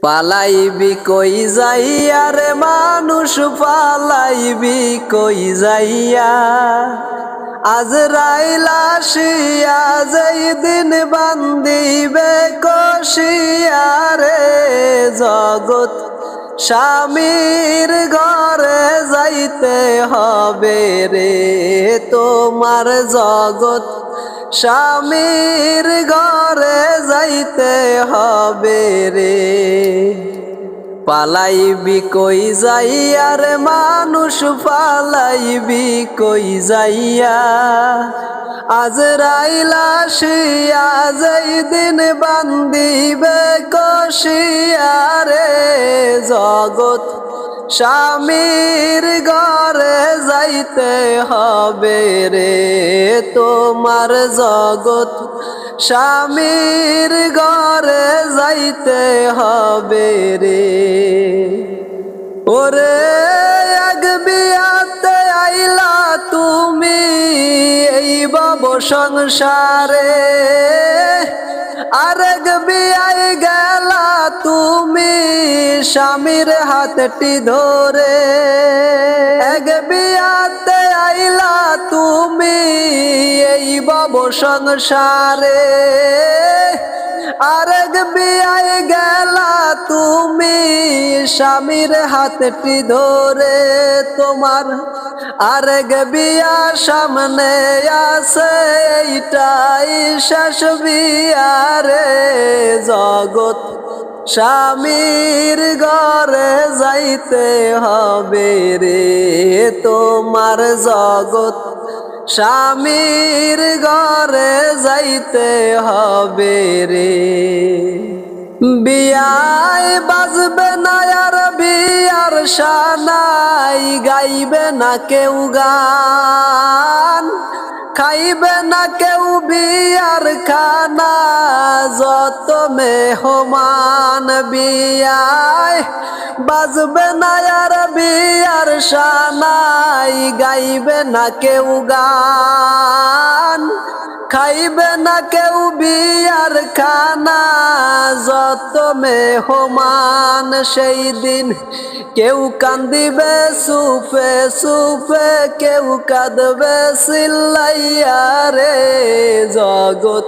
পালাইবি কই যাইয়া রে মানুষ পালাইবি কই যাইয়া আজরাইল আসিয়া যেই দিন বান্দিবে কষিয়া রে জগৎ স্বামীর ঘরে যাইতে হবে রে তোমার জগৎ স্বামীর ঘরে যাইতে হবে রে পালাইবি কই যাইয়া রে মানুষ পালাইবি কই যাইয়া আজরাইল আসিয়া যেই দিন বান্দিবে কষিয়া রে জগৎ স্বামীর ঘরে যাইতে হবে রে তোমার জগৎ স্বামীর ঘরে যাইতে হবে রে ওরে এক বিয়াতে আইলা তুমি এই ভব সংসারে আরেক বিয়ায় গেলা তুমি স্বামীর হাতটি ধরে এক বিয়াতে আইলা তুমি এই ভব সংসারে আরেক বিয়ায় গেলা তুমি স্বামীর হাতটি ধরে তোমার আরেক বিয়া সামনে আছে এইটাই শেষ বিয়া রে জগৎ স্বামীর ঘরে যাইতে হবে রে তোমার জগৎ স্বামীর ঘরে যাইতে হবে রে বিয়ায় বাজবে না আর বিয়ার শানাই গাইবে না কেউ গান খাইবে না কেউ বিয়ার খানা যত মেহমান বিয়ায় বাজবে না আর বিয়ার শানাই গাইবে না কেউ গান খাইবে না কেউ বিয়ার খানা যত মেহমান সেই দিন কেউ কান্দিবে সুপে সুপে কেউ কাঁদবে চিল্লাইয়া রে জগৎ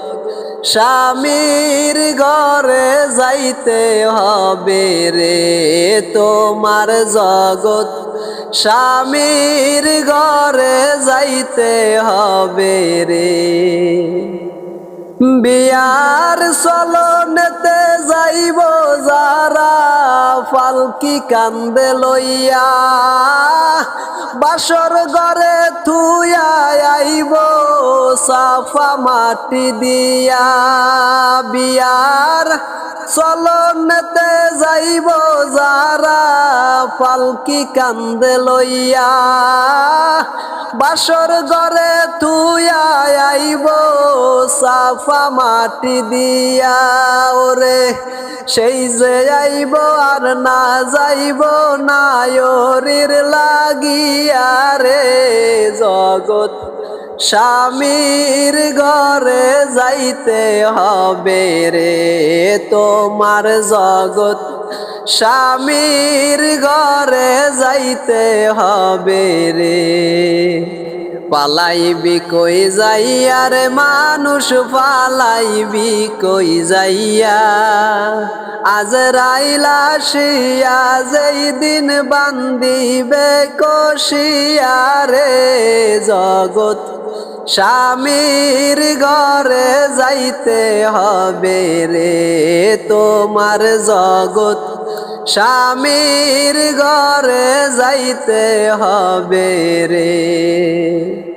স্বামীর ঘরে যাইতে হবে রে তোমার জগৎ স্বামীর ঘরে যাইতে হবে রে বিয়ার চলনেতে যাইব যারা ফালকি কান্দে লইয়া বাসর ঘরে থুয়া আইব সাফা মাটি দিয়া বিয়ার চলনেতে যাইব যারা পালকি কান্দে লইয়া বাসর ঘরে থুয়া আইব সাফা মাটি দিয়া ওরে সেই যে আইব আর না যাইব নায়রির লাগিয়া রে জগৎ স্বামীর ঘরে যাইতে হবে রে তোমার জগৎ স্বামীর ঘরে যাইতে হবে রে পালাইবি কই যাইয়া রে মানুষ পালাইবি কই যাইয়া আজরাইল আসিয়া যেই দিন বান্দিবে কষিয়া রে জগৎ স্বামীর ঘরে যাইতে হবে রে তোমার জগৎ স্বামীর ঘরে যাইতে হবে রে।